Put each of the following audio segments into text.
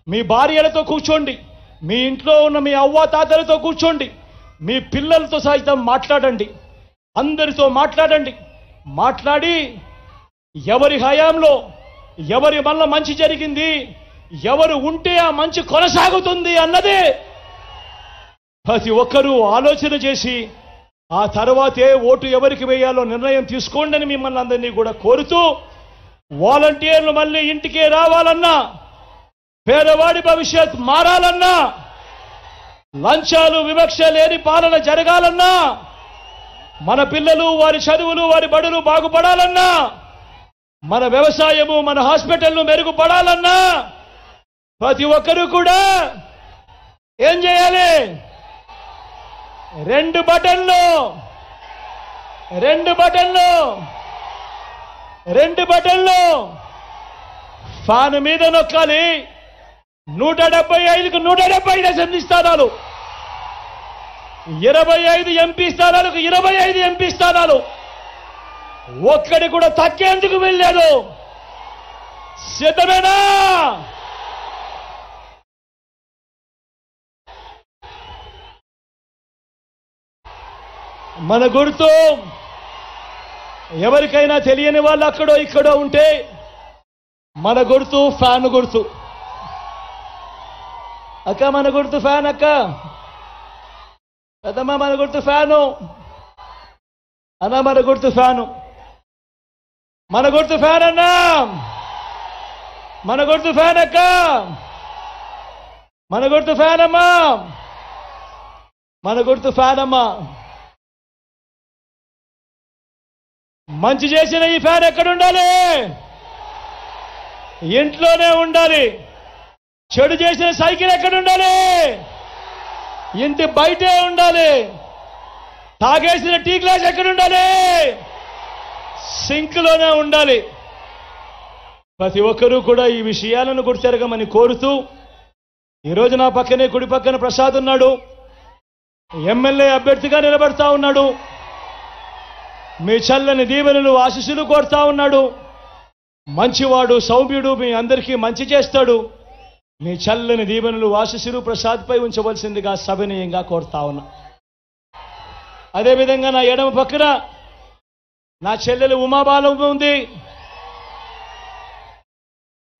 మీ భార్యలతో కూర్చోండి, మీ ఇంట్లో ఉన్న మీ అవ్వాతాతలతో కూర్చోండి, మీ పిల్లలతో సైతం మాట్లాడండి, అందరితో మాట్లాడండి. మాట్లాడి ఎవరి హయాంలో ఎవరి వల్ల మంచి జరిగింది, ఎవరు ఉంటే ఆ మంచి కొనసాగుతుంది అన్నదే ప్రతి ఒక్కరూ ఆలోచన చేసి ఆ తర్వాతే ఓటు ఎవరికి వేయాలో నిర్ణయం తీసుకోండి అని మిమ్మల్ని అందరినీ కూడా కోరుతూ, వాలంటీర్లు మళ్ళీ ఇంటికే రావాలన్నా, పేదవాడి భవిష్యత్ మారాలన్నా, లంచాలు వివక్ష లేని పాలన జరగాలన్నా, మన పిల్లలు వారి చదువులు వారి బడులు బాగుపడాలన్నా, మన వ్యవసాయము మన హాస్పిటల్ను మెరుగుపడాలన్నా ప్రతి ఒక్కరూ కూడా ఏం చేయాలి? రెండు బటన్లు ఫ్యాన్ మీద నొక్కాలి. 175కు 175 అసెంబ్లీ స్థానాలు, 25 ఎంపీ స్థానాలకు 25 ఎంపీ స్థానాలు, ఒక్కడి కూడా తగ్గేందుకు వెళ్ళలేదు. సిద్ధమేనా? మన గుర్తు ఎవరికైనా తెలియని వాళ్ళు అక్కడో ఇక్కడో ఉంటే మన గుర్తు ఫ్యాన్ గుర్తు. అక్క మన గుర్తు ఫ్యాన్, అక్క పెద్దమ్మ మన గుర్తు ఫ్యాను, అన్న మన గుర్తు ఫ్యాను, మన గుర్తు ఫ్యాన్ అన్నా, మన గుర్తు ఫ్యాన్ అక్క, మన గుర్తు ఫ్యాన్ అమ్మా, మన గుర్తు ఫ్యాన్ అమ్మా. మంచి చేసిన ఈ ఫ్యాన్ ఎక్కడ ఉండాలి? ఇంట్లోనే ఉండాలి. చెడు చేసిన సైకిల్ ఎక్కడ ఉండాలి? ఇంటి బయటే ఉండాలి. తాగేసిన టీ గ్లాస్ ఎక్కడ ఉండాలి? సింక్లోనే ఉండాలి. ప్రతి ఒక్కరూ కూడా ఈ విషయాలను గుర్తెరగమని కోరుతూ, ఈరోజు నా పక్కనే కుడి పక్కన ప్రసాద్ ఉన్నాడు, ఎమ్మెల్యే అభ్యర్థిగా నిలబడతా ఉన్నాడు. మీ చల్లని దీవెనలు ఆశీస్సులు కోరుతా ఉన్నాడు. మంచివాడు, సౌమ్యుడు, మీ అందరికీ మంచి చేస్తాడు. మీ చల్లని దీవెనలు ఆశీస్సులు ప్రసాద్పై ఉంచవలసిందిగా సవినయంగా కోరుతా ఉన్నా. అదేవిధంగా నా ఎడమ పక్కన నా చెల్లెలు ఉమాబాలం ఉంది,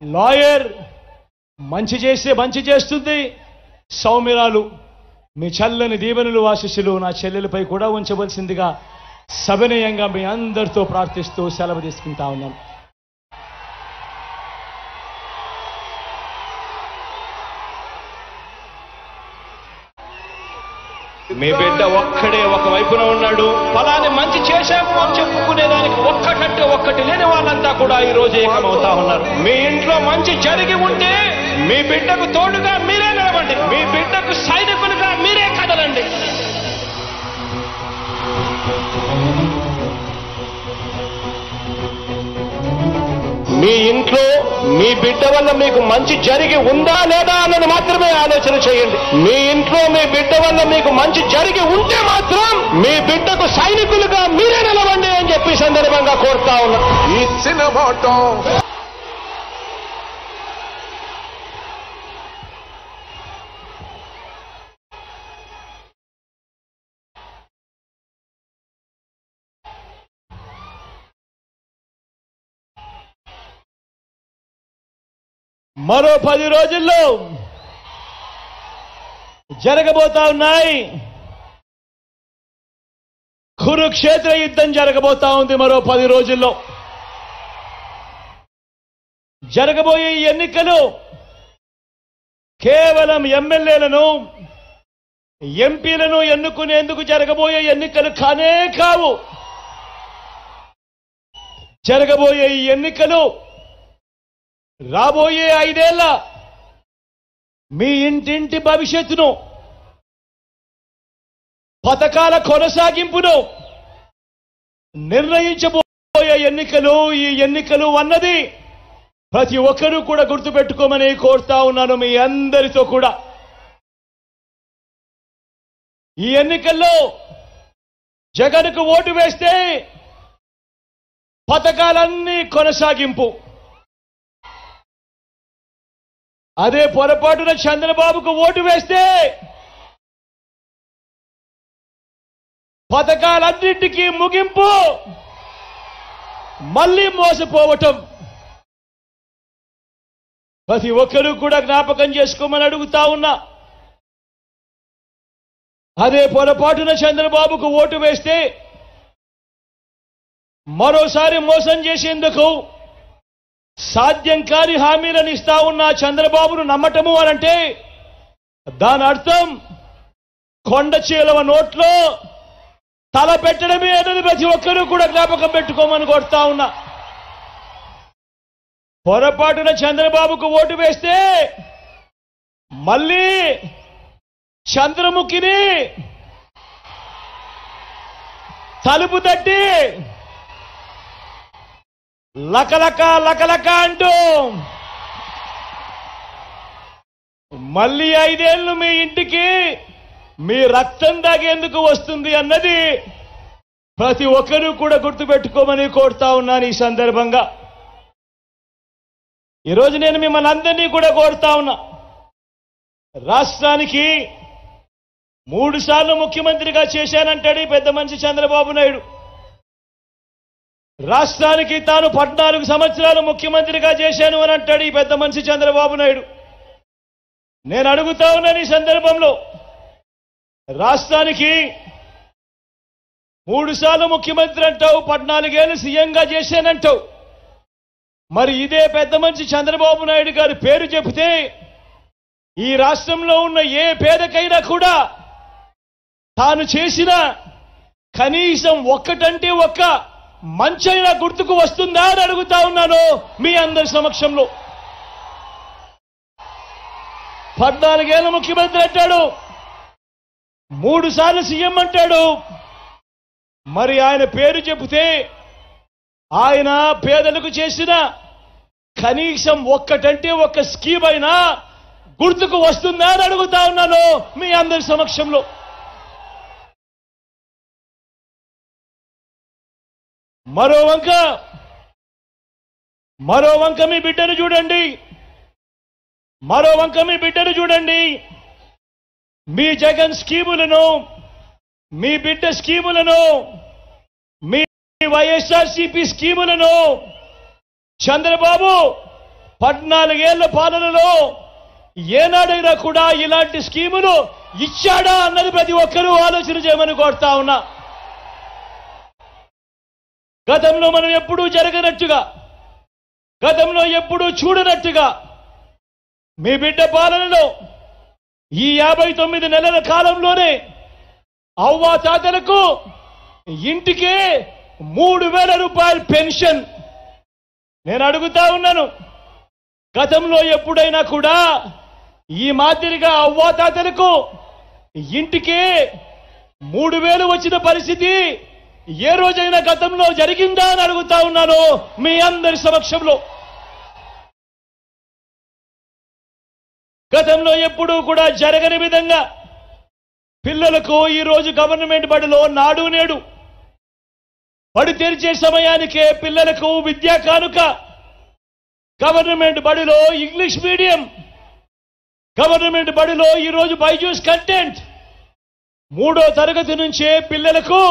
లాయర్, మంచి చేస్తుంది, సౌమ్యురాలు. మీ చల్లని దీవెనలు ఆశీస్సులు నా చెల్లెలపై కూడా ఉంచవలసిందిగా సవినయంగా మీ అందరితో ప్రార్థిస్తూ సెలవు తీసుకుంటా ఉన్నాను. మీ బిడ్డ ఒక్కడే ఒక వైపున ఉన్నాడు. ఫలాని మంచి చేశాము అని చెప్పుకునేదానికి ఒక్కటంటే ఒక్కటి లేని వాళ్ళంతా కూడా ఈ రోజు ఏకమవుతా ఉన్నారు. మీ ఇంట్లో మంచి జరిగి ఉంటే మీ బిడ్డకు తోడుగా మీరే నిలవండి, మీ బిడ్డకు సైనికులుగా మీరే కదలండి. మీ ఇంట్లో మీ బిడ్డ వల్ల మీకు మంచి జరిగి ఉందా లేదా అన్నది మాత్రమే ఆలోచన చేయండి. మీ ఇంట్లో మీ బిడ్డ వల్ల మీకు మంచి జరిగి ఉంటే మాత్రం మీ బిడ్డకు సైనికులుగా మీరే నిలవండి అని చెప్పి సందర్భంగా కోరుతా ఉన్నా. మరో 10 రోజుల్లో జరగబోతా ఉన్నాయి. కురుక్షేత్ర యుద్ధం జరగబోతా ఉంది. మరో 10 రోజుల్లో జరగబోయే ఎన్నికలు కేవలం ఎమ్మెల్యేలను ఎంపీలను ఎన్నుకునేందుకు జరగబోయే ఎన్నికలు కానే కావు. జరగబోయే ఈ ఎన్నికలు రాబోయే 5 ఏళ్ల మీ ఇంటింటి భవిష్యత్తును, పథకాల కొనసాగింపును నిర్ణయించబోయే ఎన్నికలు. ఈ ఎన్నికలు అన్నది ప్రతి ఒక్కరూ కూడా గుర్తుపెట్టుకోమని కోరుతా ఉన్నాను మీ అందరితో కూడా. ఈ ఎన్నికల్లో జగన్కు ఓటు వేస్తే పథకాలన్నీ కొనసాగింపు, అదే పొరపాటున చంద్రబాబుకు ఓటు వేస్తే పథకాలన్నింటికీ ముగింపు, మళ్ళీ మోసపోవటం ప్రతి ఒక్కరూ కూడా జ్ఞాపకం చేసుకోమని అడుగుతా ఉన్నా. అదే పొరపాటున చంద్రబాబుకు ఓటు వేస్తే మరోసారి మోసం చేసేందుకు సాధ్యం కాని హామీలను ఇస్తా ఉన్న చంద్రబాబును నమ్మటము అనంటే దాని అర్థం కొండ చీలవ నోట్లో తల పెట్టడమే అనేది ప్రతి ఒక్కరూ కూడా జ్ఞాపకం పెట్టుకోమని కోరుతా ఉన్నా. పొరపాటున చంద్రబాబుకు ఓటు వేస్తే మళ్ళీ చంద్రముఖిని తలుపు తట్టి లకలక లకలక అంటూ మళ్ళీ 5 ఏళ్లు మీ ఇంటికి మీ రక్తం తాగేందుకు వస్తుంది అన్నది ప్రతి ఒక్కరూ కూడా గుర్తుపెట్టుకోమని కోరుతా ఉన్నాను. ఈ సందర్భంగా ఈరోజు నేను మిమ్మల్ని అందరినీ కూడా కోరుతా ఉన్నా. రాష్ట్రానికి 3 సార్లు ముఖ్యమంత్రిగా చేశానంటాడు ఈ పెద్ద మనిషి చంద్రబాబు నాయుడు. రాష్ట్రానికి తాను 14 సంవత్సరాలు ముఖ్యమంత్రిగా చేశాను అని అంటాడు ఈ పెద్ద మనిషి చంద్రబాబు నాయుడు. నేను అడుగుతా ఉన్నాను ఈ సందర్భంలో, రాష్ట్రానికి 3 సార్లు ముఖ్యమంత్రి అంటావు, 14 ఏళ్ళు సీఎంగా చేశానంటావు. మరి ఇదే పెద్ద మనిషి చంద్రబాబు నాయుడు గారి పేరు చెబితే ఈ రాష్ట్రంలో ఉన్న ఏ పేదకైనా కూడా తాను చేసిన కనీసం ఒక్కటంటే ఒక్క మంచైనా గుర్తుకు వస్తుందా అని అడుగుతా ఉన్నాను మీ అందరి సమక్షంలో. 14 ఏళ్ళ ముఖ్యమంత్రి అంటాడు, 3 సార్లు సీఎం అంటాడు. మరి ఆయన పేరు చెబితే ఆయన పేదలకు చేసిన కనీసం ఒక్కటంటే ఒక్క స్కీమ్ అయినా గుర్తుకు వస్తుందా అని అడుగుతా ఉన్నాను మీ అందరి సమక్షంలో. మరో వంక మీ బిడ్డను చూడండి, మీ జగన్ స్కీములను, మీ బిడ్డ స్కీములను, మీ వైఎస్ఆర్సీపీ స్కీములను చంద్రబాబు 14 ఏళ్ల పాలనలో ఏనాడైనా కూడా ఇలాంటి స్కీములు ఇచ్చాడా అన్నది ప్రతి ఒక్కరూ ఆలోచన చేయమని కోరుతా ఉన్నా. గతంలో మనం ఎప్పుడూ జరగనట్టుగా, గతంలో ఎప్పుడూ చూడనట్టుగా మీ బిడ్డ పాలనలో ఈ 59 నెలల కాలంలోనే అవ్వా తాతలకు ఇంటికే 3,000 రూపాయల పెన్షన్. నేను అడుగుతా ఉన్నాను, గతంలో ఎప్పుడైనా కూడా ఈ మాదిరిగా అవ్వా తాతలకు ఇంటికే 3,000 వచ్చిన పరిస్థితి ఏ రోజైనా గతంలో జరిగిందా అని అడుగుతా ఉన్నాను మీ అందరి సమక్షంలో. గతంలో ఎప్పుడూ కూడా జరగని విధంగా పిల్లలకు ఈరోజు గవర్నమెంట్ బడిలో నాడు నేడు బడి తెరిచే సమయానికే పిల్లలకు విద్యా కానుక, గవర్నమెంట్ బడిలో ఇంగ్లీష్ మీడియం, గవర్నమెంట్ బడిలో ఈరోజు బైజూస్ కంటెంట్, 3వ తరగతి నుంచే పిల్లలకు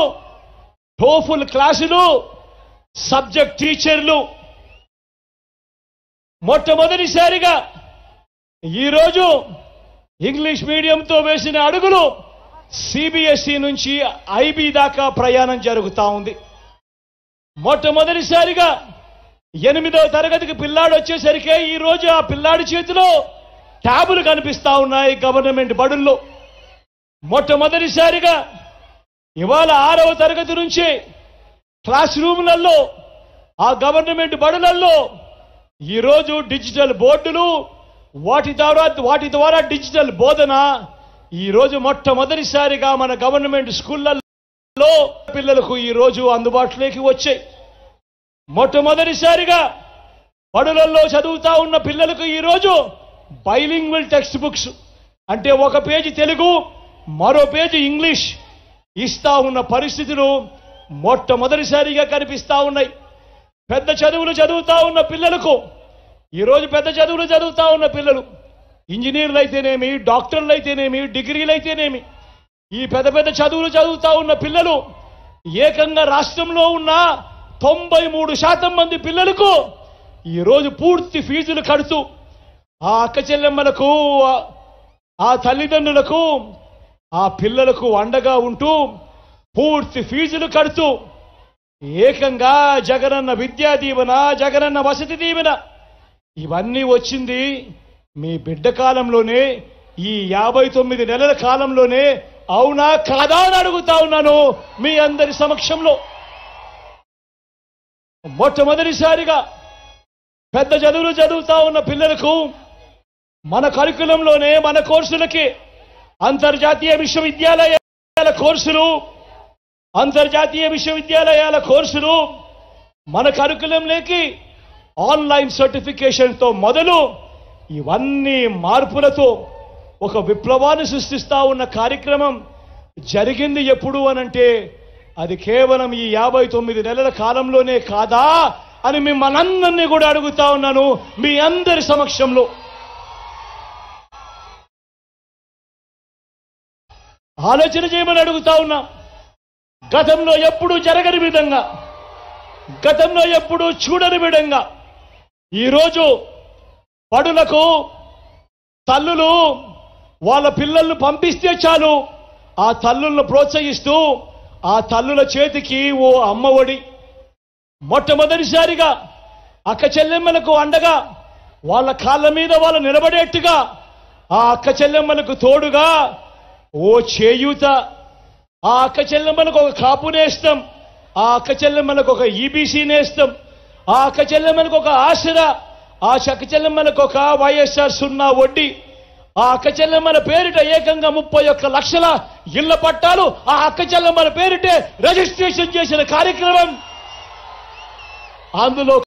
టోఫుల్ క్లాసులు, సబ్జెక్ట్ టీచర్లు. మొట్టమొదటిసారిగా ఈరోజు ఇంగ్లీష్ మీడియంతో వేసిన అడుగులు సిబిఎస్ఈ నుంచి ఐబీ దాకా ప్రయాణం జరుగుతా ఉంది. మొట్టమొదటిసారిగా 8వ తరగతికి పిల్లాడు వచ్చేసరికి ఈరోజు ఆ పిల్లాడి చేతిలో ట్యాబులు కనిపిస్తా ఉన్నాయి గవర్నమెంట్ బడుల్లో. మొట్టమొదటిసారిగా ఇవాళ 6వ తరగతి నుంచి క్లాస్ రూమ్లలో ఆ గవర్నమెంట్ బడులలో ఈరోజు డిజిటల్ బోర్డులు, వాటి ద్వారా డిజిటల్ బోధన ఈరోజు మొట్టమొదటిసారిగా మన గవర్నమెంట్ స్కూళ్లలో పిల్లలకు ఈరోజు అందుబాటులోకి వచ్చాయి. మొట్టమొదటిసారిగా బడులలో చదువుతా ఉన్న పిల్లలకు ఈరోజు బైలింగ్వల్ టెక్స్ట్ బుక్స్, అంటే ఒక పేజీ తెలుగు మరో పేజీ ఇంగ్లీష్ ఇస్తా ఉన్న పరిస్థితులు మొట్టమొదటిసారిగా కనిపిస్తా ఉన్నాయి. పెద్ద చదువులు చదువుతా ఉన్న పిల్లలకు ఈరోజు పెద్ద చదువులు చదువుతా ఉన్న పిల్లలు ఇంజనీర్లు అయితేనేమి, డాక్టర్లు అయితేనేమి, డిగ్రీలు అయితేనేమి, ఈ పెద్ద పెద్ద చదువులు చదువుతా ఉన్న పిల్లలు ఏకంగా రాష్ట్రంలో ఉన్న 93% మంది పిల్లలకు ఈరోజు పూర్తి ఫీజులు కడుతూ ఆ అక్క చెల్లెమ్మలకు, ఆ తల్లిదండ్రులకు, ఆ పిల్లలకు అండగా ఉంటూ పూర్తి ఫీజులు కడుతూ ఏకంగా జగనన్న విద్యా దీవెన, జగనన్న వసతి దీవెన ఇవన్నీ వచ్చింది మీ బిడ్డ కాలంలోనే, ఈ 59 నెలల కాలంలోనే. అవునా కాదా అని అడుగుతా ఉన్నాను మీ అందరి సమక్షంలో. మొట్టమొదటిసారిగా పెద్ద చదువులు చదువుతా ఉన్న పిల్లలకు మన కరికులంలోనే, మన కోర్సులకి అంతర్జాతీయ విశ్వవిద్యాలయాల కోర్సులు మన కరికులంలోకి ఆన్లైన్ సర్టిఫికేషన్తో మొదలు ఇవన్నీ మార్పులతో ఒక విప్లవాన్ని సృష్టిస్తా ఉన్న కార్యక్రమం జరిగింది ఎప్పుడు అనంటే అది కేవలం ఈ 59 నెలల కాలంలోనే కాదా అని మిమ్మల్ని కూడా అడుగుతా ఉన్నాను మీ అందరి సమక్షంలో. ఆలోచన చేయమని అడుగుతా ఉన్నా. గతంలో ఎప్పుడూ జరగని విధంగా, గతంలో ఎప్పుడూ చూడని విధంగా ఈరోజు బడులకు తల్లులు వాళ్ళ పిల్లలను పంపిస్తే చాలు ఆ తల్లులను ప్రోత్సహిస్తూ ఆ తల్లుల చేతికి ఓ అమ్మఒడి, మొట్టమొదటిసారిగా అక్క చెల్లెమ్మలకు అండగా వాళ్ళ కాళ్ళ మీద వాళ్ళు నిలబడేట్టుగా ఆ అక్క చెల్లెమ్మలకు తోడుగా ఓ చేయూత, ఆ అక్క చెల్లెమ్మలకు ఒక కాపు నేస్తం, ఆ అక్క చెల్లెమ్మలకు ఒక ఈబీసీ నేస్తం, ఆ అక్క చెల్లెమ్మలకు ఒక ఆసరా, ఆ అక్క చెల్లెమ్మలకు ఒక వైఎస్ఆర్ 0 వడ్డీ, ఆ అక్క చెల్లెమ్మల పేరిట ఏకంగా 31 లక్షల ఇళ్ల పట్టాలు ఆ అక్క చెల్లెమ్మల పేరిటే రిజిస్ట్రేషన్ చేసిన కార్యక్రమం. అందులో